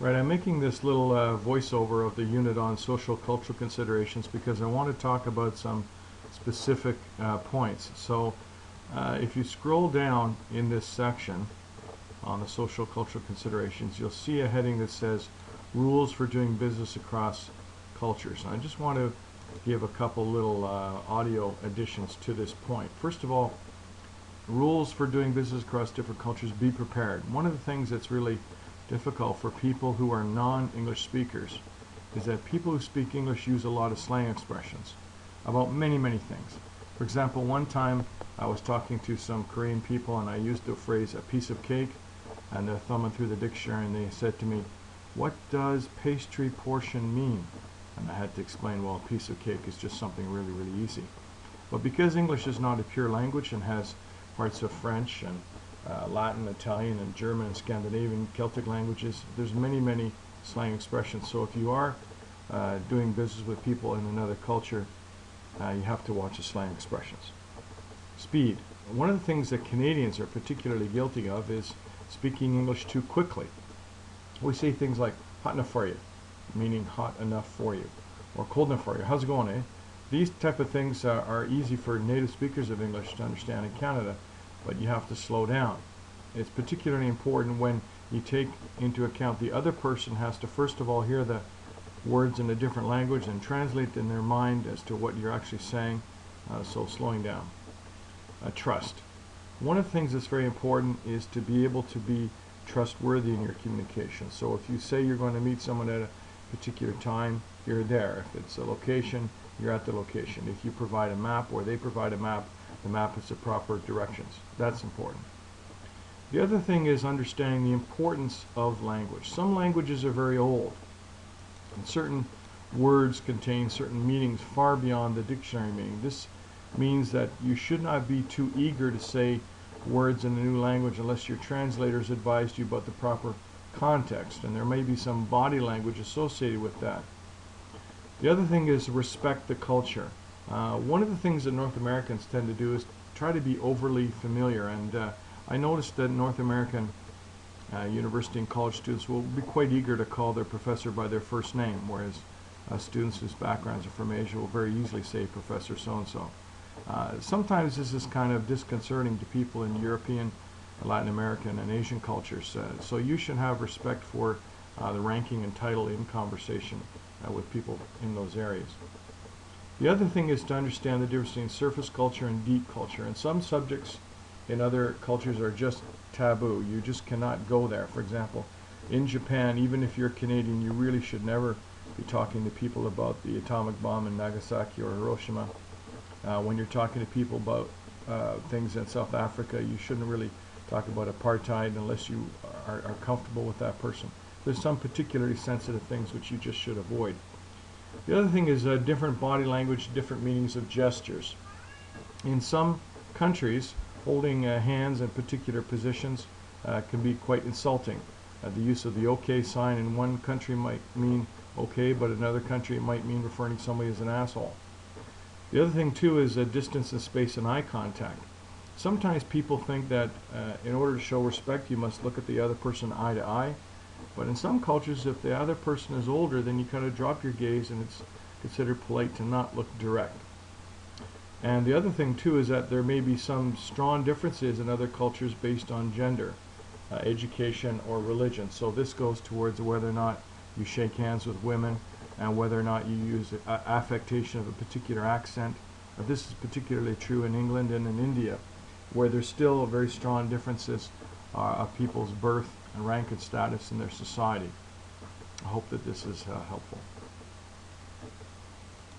Right, I'm making this little voiceover of the unit on social cultural considerations because I want to talk about some specific points. So if you scroll down in this section on the social cultural considerations, you'll see a heading that says rules for doing business across cultures. And I just want to give a couple little audio additions to this point. First of all, rules for doing business across different cultures. Be prepared. One of the things that's really difficult for people who are non-English speakers is that people who speak English use a lot of slang expressions about many things. For example, one time I was talking to some Korean people and I used the phrase a piece of cake, and they're thumbing through the dictionary and they said to me, "What does pastry portion mean?" And I had to explain, well, a piece of cake is just something really easy. But because English is not a pure language and has parts of French and Latin, Italian, and German, and Scandinavian, Celtic languages, there's many slang expressions. So if you are doing business with people in another culture, you have to watch the slang expressions. Speed. One of the things that Canadians are particularly guilty of is speaking English too quickly. We say things like hot enough for you, meaning hot enough for you, or cold enough for you. How's it going, eh? These type of things are easy for native speakers of English to understand in Canada, but you have to slow down. It's particularly important when you take into account the other person has to first of all hear the words in a different language and translate in their mind as to what you're actually saying, so slowing down. Trust. One of the things that's very important is to be able to be trustworthy in your communication. So if you say you're going to meet someone at a particular time, you're there. If it's a location, you're at the location. If you provide a map or they provide a map, the map is the proper directions. That's important. The other thing is understanding the importance of language. Some languages are very old, and certain words contain certain meanings far beyond the dictionary meaning. This means that you should not be too eager to say words in a new language unless your translators advised you about the proper context, and there may be some body language associated with that. The other thing is respect the culture. One of the things that North Americans tend to do is try to be overly familiar, and I noticed that North American university and college students will be quite eager to call their professor by their first name, whereas students whose backgrounds are from Asia will very easily say Professor so-and-so. Sometimes this is kind of disconcerting to people in European, Latin American, and Asian cultures, so you should have respect for the ranking and title in conversation with people in those areas. The other thing is to understand the difference between surface culture and deep culture. And some subjects in other cultures are just taboo. You just cannot go there. For example, in Japan, even if you're Canadian, you really should never be talking to people about the atomic bomb in Nagasaki or Hiroshima. When you're talking to people about things in South Africa, you shouldn't really talk about apartheid unless you are comfortable with that person. There's some particularly sensitive things which you just should avoid. The other thing is different body language, different meanings of gestures. In some countries, holding hands in particular positions can be quite insulting. The use of the OK sign in one country might mean okay, but in another country it might mean referring to somebody as an asshole. The other thing too is distance and space and eye contact. Sometimes people think that in order to show respect you must look at the other person eye to eye. But in some cultures, if the other person is older, then you kind of drop your gaze and it's considered polite to not look direct. And the other thing too is that there may be some strong differences in other cultures based on gender, education, or religion. So this goes towards whether or not you shake hands with women and whether or not you use affectation of a particular accent. This is particularly true in England and in India, where there's still very strong differences of people's birth and rank and status in their society. I hope that this is helpful.